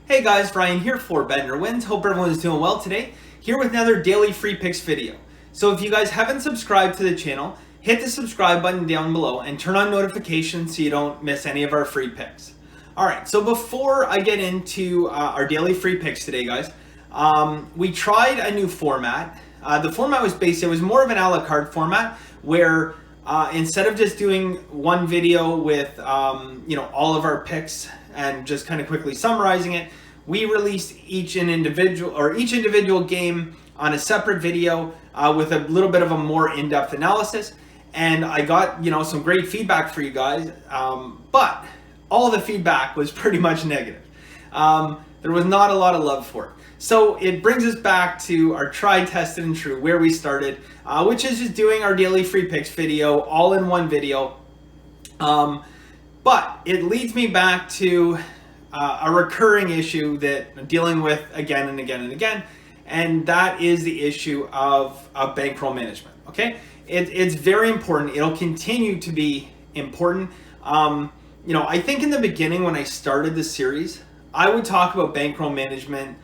Hey guys, Ryan here for Bender Wins. Hope everyone is doing well today. Here with another daily free picks video. So if you guys haven't subscribed to the channel, hit the subscribe button down below and turn on notifications so you don't miss any of our free picks. Alright, so before I get into our daily free picks today, guys, we tried a new format. The format was it was more of an a la carte format where instead of just doing one video with all of our picks and just kind of quickly summarizing it, we released each individual game on a separate video with a little bit of a more in-depth analysis. And I got some great feedback for you guys, but all the feedback was pretty much negative. There was not a lot of love for it. So it brings us back to our tried, tested, and true, where we started, which is just doing our daily free picks video all in one video. But it leads me back to a recurring issue that I'm dealing with again and again and again, and that is the issue of bankroll management. Okay, it's very important. It'll continue to be important. I think in the beginning when I started this series, I would talk about bankroll management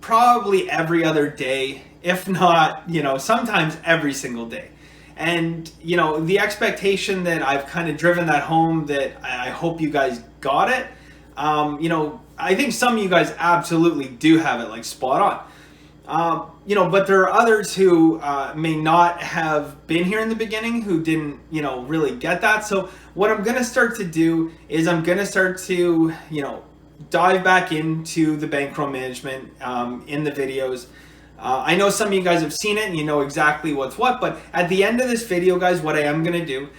probably every other day, if not, sometimes every single day. And, the expectation that I've kind of driven that home, that I hope you guys got it. I think some of you guys absolutely do have it like spot on. But there are others who may not have been here in the beginning, who didn't, really get that. So what I'm going to start to do is I'm going to start to, dive back into the bankroll management in the videos. I know some of you guys have seen it and you know exactly what's what, but at the end of this video, guys, what I am going to do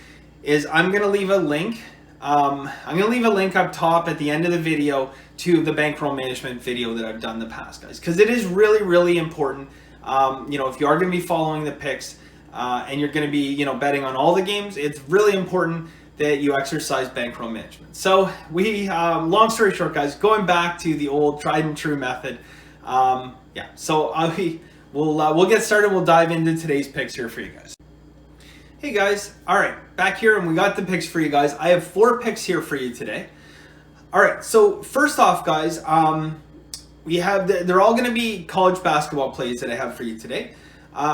is I'm going to leave a link. I'm going to leave a link up top at the end of the video to the bankroll management video that I've done in the past, guys, because it is really, really important. If you are going to be following the picks and you're going to be, betting on all the games, it's really important that you exercise bankroll management. So long story short, guys, going back to the old tried and true method. So we'll get started. We'll dive into today's picks here for you guys. Hey guys, all right, back here, and we got the picks for you guys. I have 4 picks here for you today. All right, so first off, guys, they're all going to be college basketball plays that I have for you today.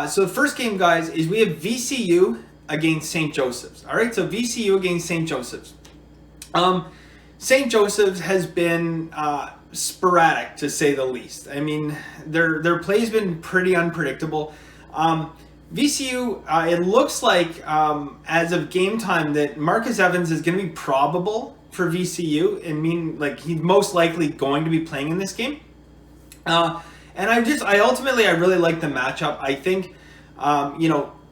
So the first game, guys, is we have VCU against St Josephs. All right, so VCU against St Josephs. St Josephs has been sporadic, to say the least. I mean, their play's been pretty unpredictable. VCU, it looks like as of game time that Marcus Evans is going to be probable for VCU. He's most likely going to be playing in this game. And I really like the matchup. I think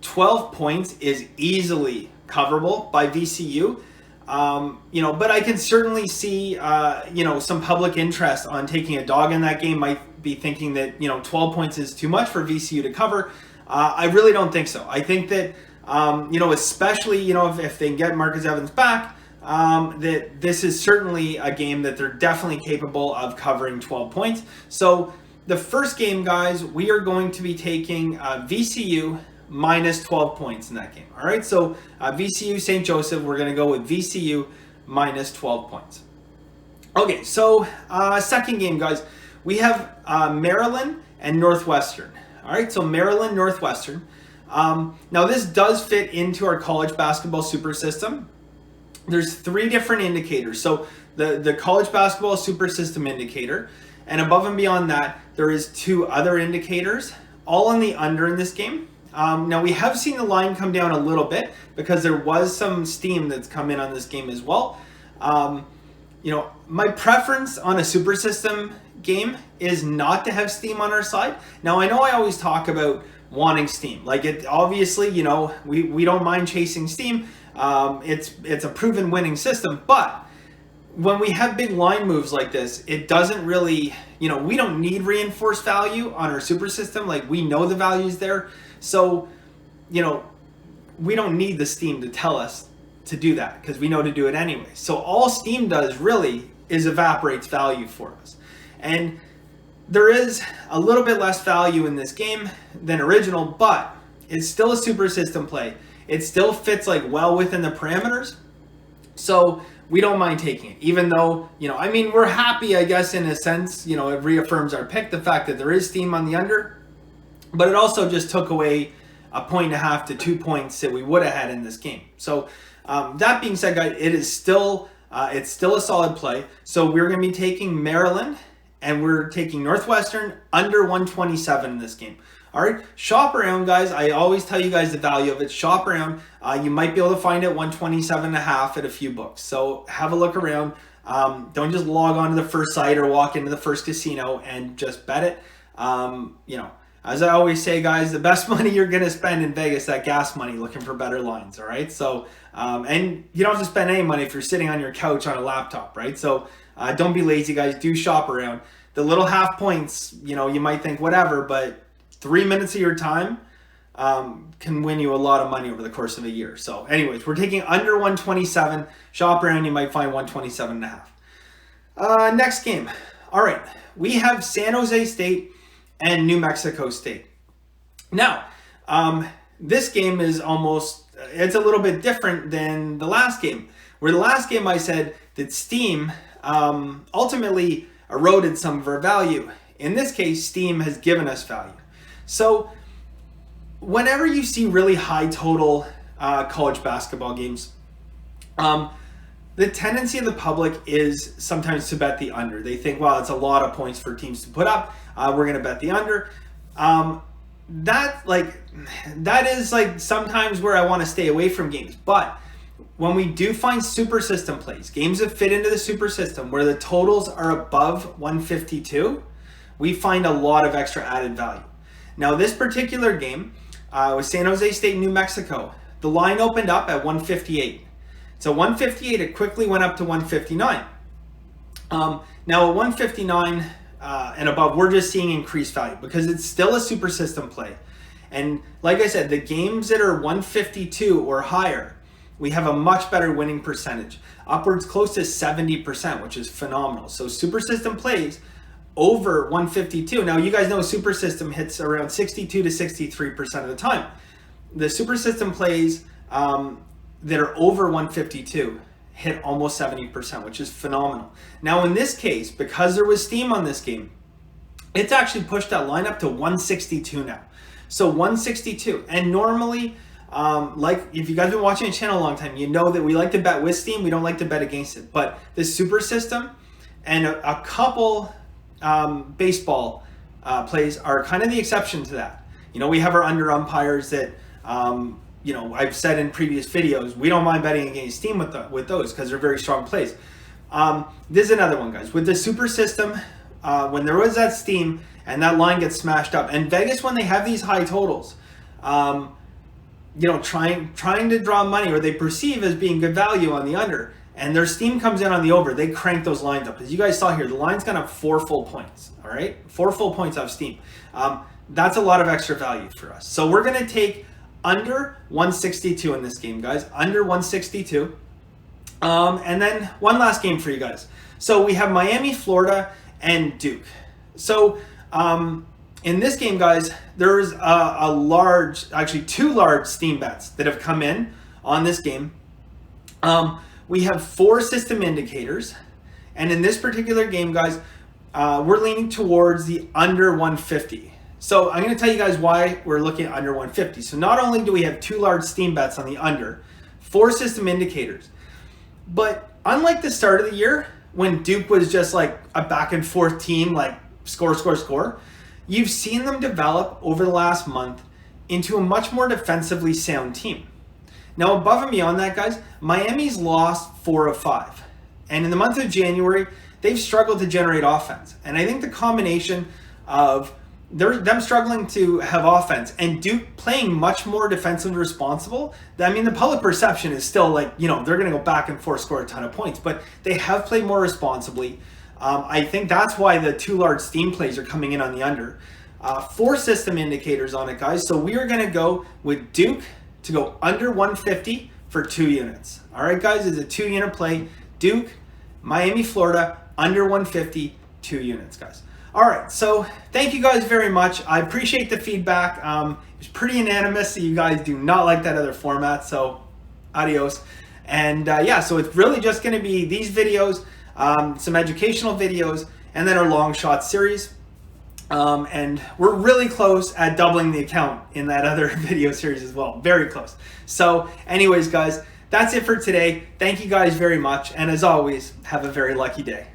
12 points is easily coverable by VCU. But I can certainly see, some public interest on taking a dog in that game. Might be thinking that, 12 points is too much for VCU to cover. I really don't think so. I think that, especially, if they can get Marcus Evans back, that this is certainly a game that they're definitely capable of covering 12 points. So the first game, guys, we are going to be taking VCU minus 12 points in that game. All right, so VCU St Joseph, we're going to go with VCU minus 12 points. Okay, so second game, guys, we have Maryland and Northwestern. All right, so Maryland, Northwestern. Now this does fit into our college basketball super system. There's 3 different indicators. So the college basketball super system indicator, and above and beyond that, there is 2 other indicators, all on the under in this game. Now we have seen the line come down a little bit because there was some steam that's come in on this game as well. My preference on a super system game is not to have steam on our side. Now I know I always talk about wanting steam. Obviously, we don't mind chasing steam. It's a proven winning system, but when we have big line moves like this, it doesn't really, we don't need reinforced value on our super system. We know the value's there. So, we don't need the steam to tell us to do that because we know to do it anyway. So all steam does really is evaporates value for us. And there is a little bit less value in this game than original, but it's still a super system play. It still fits well within the parameters. So we don't mind taking it, even though, I mean, we're happy, I guess, in a sense. It reaffirms our pick, the fact that there is steam on the under, but it also just took away 1.5 to 2 points that we would have had in this game. So that being said, guys, it's still a solid play. So we're going to be taking Maryland, and we're taking Northwestern under 127 in this game. All right, shop around, guys. I always tell you guys the value of it. Shop around. You might be able to find it 127.5 at a few books. So have a look around. Don't just log on to the first site or walk into the first casino and just bet it. As I always say, guys, the best money you're going to spend in Vegas, that gas money, looking for better lines, all right? So, and you don't have to spend any money if you're sitting on your couch on a laptop, right? So don't be lazy, guys. Do shop around. The little half points, you might think whatever, but 3 minutes of your time can win you a lot of money over the course of a year. So anyways, we're taking under 127. Shop around, you might find 127.5. Next game. All right, we have San Jose State and New Mexico State. Now, this game is it's a little bit different than the last game, where the last game I said that steam ultimately eroded some of our value. In this case, steam has given us value. So whenever you see really high total college basketball games, the tendency of the public is sometimes to bet the under. They think, well, it's a lot of points for teams to put up. We're going to bet the under. That is sometimes where I want to stay away from games. But when we do find super system plays, games that fit into the super system where the totals are above 152, we find a lot of extra added value. Now, this particular game was San Jose State, New Mexico. The line opened up at 158. So 158, it quickly went up to 159. Now at 159 and above, we're just seeing increased value because it's still a super system play. And like I said, the games that are 152 or higher, we have a much better winning percentage, upwards close to 70%, which is phenomenal. So super system plays over 152. Now, you guys know super system hits around 62 to 63% of the time. The super system plays that are over 152 hit almost 70%, which is phenomenal. Now, in this case, because there was steam on this game, it's actually pushed that line up to 162 now. So 162. And normally, if you guys have been watching the channel a long time, you know that we like to bet with steam. We don't like to bet against it. But the super system and a couple baseball plays are kind of the exception to that. We have our under umpires that, I've said in previous videos, we don't mind betting against steam with those because they're very strong plays. This is another one, guys. With the super system, when there was that steam and that line gets smashed up, and Vegas, when they have these high totals, trying to draw money or they perceive as being good value on the under, and their steam comes in on the over, they crank those lines up. As you guys saw here, the line's gone up 4 full points, all right? 4 full points off steam. That's a lot of extra value for us. So we're gonna take under 162 in this game, guys, under 162. And then one last game for you guys. So we have Miami, Florida, and Duke. So in this game, guys, there's actually 2 large steam bets that have come in on this game. We have 4 system indicators. And in this particular game, guys, we're leaning towards the under 150. So I'm going to tell you guys why we're looking at under 150. So not only do we have 2 large steam bets on the under, 4 system indicators, but unlike the start of the year when Duke was just like a back and forth team, like score, you've seen them develop over the last month into a much more defensively sound team. Now, above and beyond that, guys, Miami's lost 4 of 5. And in the month of January, they've struggled to generate offense. And I think the combination of them struggling to have offense and Duke playing much more defensively responsible. I mean, the public perception is still like, they're going to go back and forth, score a ton of points, but they have played more responsibly. I think that's why the 2 large steam plays are coming in on the under. 4 system indicators on it, guys. So we are going to go with Duke to go under 150 for 2 units. All right, guys, it's a 2-unit play. Duke, Miami, Florida, under 150, 2 units, guys. All right, so thank you guys very much. I appreciate the feedback. It was pretty unanimous that you guys do not like that other format, so adios. And yeah, so it's really just going to be these videos, some educational videos, and then our long shot series. And we're really close at doubling the account in that other video series as well. Very close. So anyways, guys, that's it for today. Thank you guys very much. And as always, have a very lucky day.